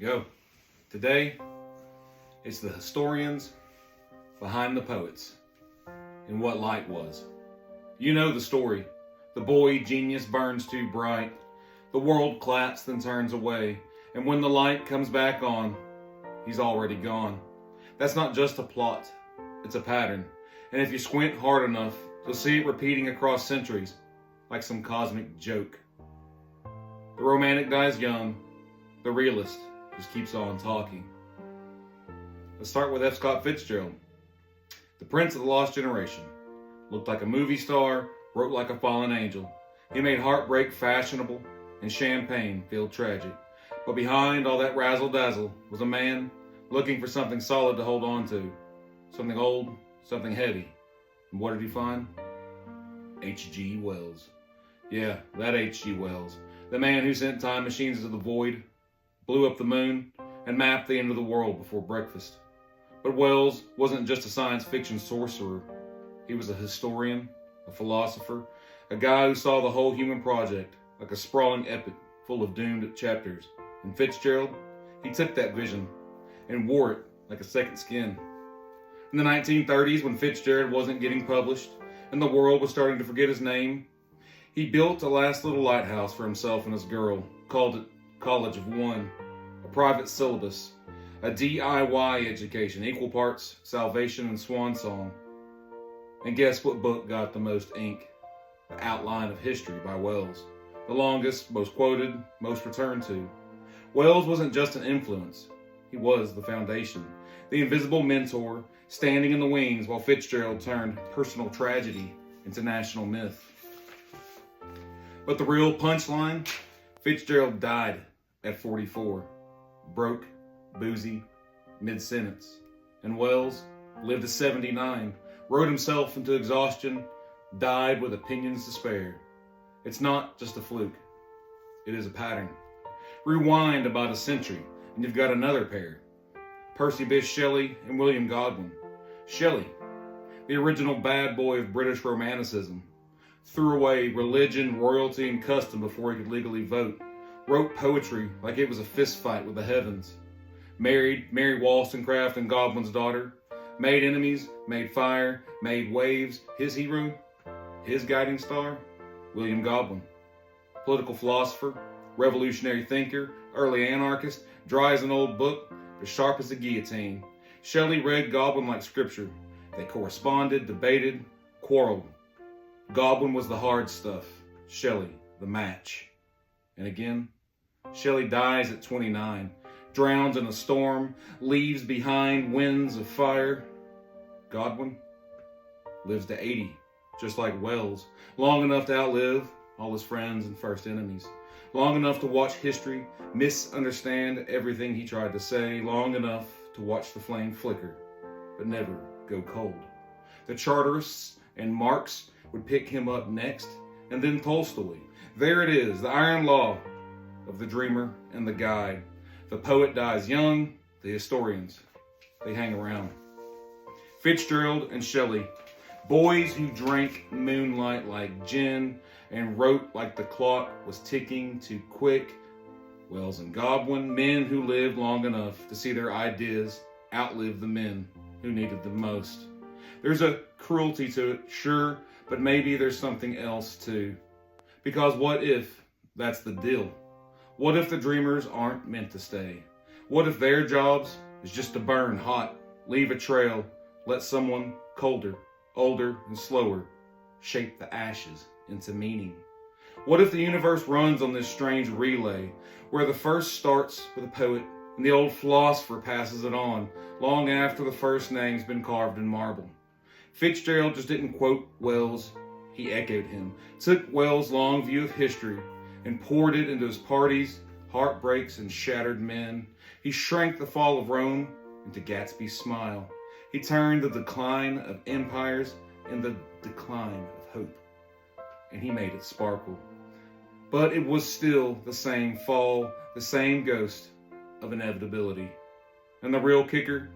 Yo, today it's the historians behind the poets and what light was. You know the story. The boy genius burns too bright. The world claps then turns away. And when the light comes back on, he's already gone. That's not just a plot. It's a pattern. And if you squint hard enough, you'll see it repeating across centuries like some cosmic joke. The romantic dies young. The realist just keeps on talking. Let's start with F. Scott Fitzgerald. The Prince of the Lost Generation. Looked like a movie star, wrote like a fallen angel. He made heartbreak fashionable and champagne feel tragic. But behind all that razzle-dazzle was a man looking for something solid to hold on to. Something old, something heavy. And what did he find? H.G. Wells. Yeah, that H.G. Wells. The man who sent time machines into the void, blew up the moon, and mapped the end of the world before breakfast. But Wells wasn't just a science fiction sorcerer. He was a historian, a philosopher, a guy who saw the whole human project like a sprawling epic full of doomed chapters. And Fitzgerald, he took that vision and wore it like a second skin. In the 1930s, when Fitzgerald wasn't getting published and the world was starting to forget his name, he built a last little lighthouse for himself and his girl, called it College of One, a private syllabus, a DIY education, equal parts salvation and swan song. And guess what book got the most ink? The Outline of History by Wells. The longest, most quoted, most returned to. Wells wasn't just an influence. He was the foundation, the invisible mentor, standing in the wings while Fitzgerald turned personal tragedy into national myth. But the real punchline, Fitzgerald died at 44, broke, boozy, mid-sentence. And Wells lived to 79, wrote himself into exhaustion, died with opinions to spare. It's not just a fluke. It is a pattern. Rewind about a century, and you've got another pair. Percy Bysshe Shelley and William Godwin. Shelley, the original bad boy of British Romanticism, threw away religion, royalty, and custom before he could legally vote. Wrote poetry like it was a fist fight with the heavens. Married Mary Wollstonecraft and Godwin's daughter. Made enemies, made fire, made waves. His hero, his guiding star, William Godwin. Political philosopher, revolutionary thinker, early anarchist, dry as an old book, but sharp as a guillotine. Shelley read Godwin like scripture. They corresponded, debated, quarreled. Godwin was the hard stuff. Shelley, the match. And again, Shelley dies at 29, drowns in a storm, leaves behind winds of fire. Godwin lives to 80, just like Wells, long enough to outlive all his friends and first enemies, long enough to watch history misunderstand everything he tried to say, long enough to watch the flame flicker, but never go cold. The Charterists and Marx would pick him up next, and then Tolstoy. There it is, the iron law of the dreamer and the guide. The poet dies young, the historians, they hang around. Fitzgerald and Shelley, boys who drank moonlight like gin and wrote like the clock was ticking too quick. Wells and Godwin, men who lived long enough to see their ideas outlive the men who needed them most. There's a cruelty to it, sure, but maybe there's something else too. Because what if that's the deal? What if the dreamers aren't meant to stay? What if their jobs is just to burn hot, leave a trail, let someone colder, older, and slower shape the ashes into meaning? What if the universe runs on this strange relay where the first starts with a poet and the old philosopher passes it on long after the first name's been carved in marble? Fitzgerald just didn't quote Wells, he echoed him, took Wells' long view of history and poured it into his parties, heartbreaks, and shattered men. He shrank the fall of Rome into Gatsby's smile. He turned the decline of empires and the decline of hope, and he made it sparkle. But it was still the same fall, the same ghost of inevitability. And the real kicker?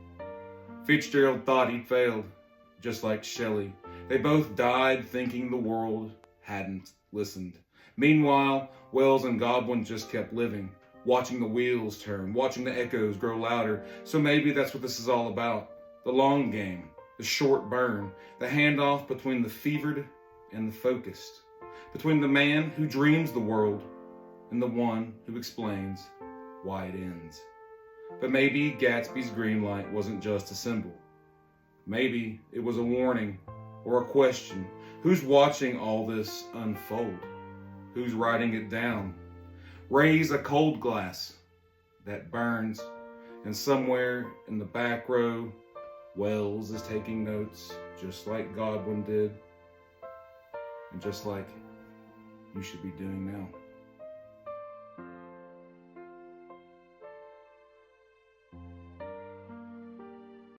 Fitzgerald thought he'd failed, just like Shelley. They both died thinking the world hadn't listened. Meanwhile, Wells and Godwin just kept living, watching the wheels turn, watching the echoes grow louder. So maybe that's what this is all about. The long game, the short burn, the handoff between the fevered and the focused, between the man who dreams the world and the one who explains why it ends. But maybe Gatsby's green light wasn't just a symbol. Maybe it was a warning or a question. Who's watching all this unfold? Who's writing it down? Raise a cold glass that burns, and somewhere in the back row, Wells is taking notes, just like Godwin did, and just like you should be doing now.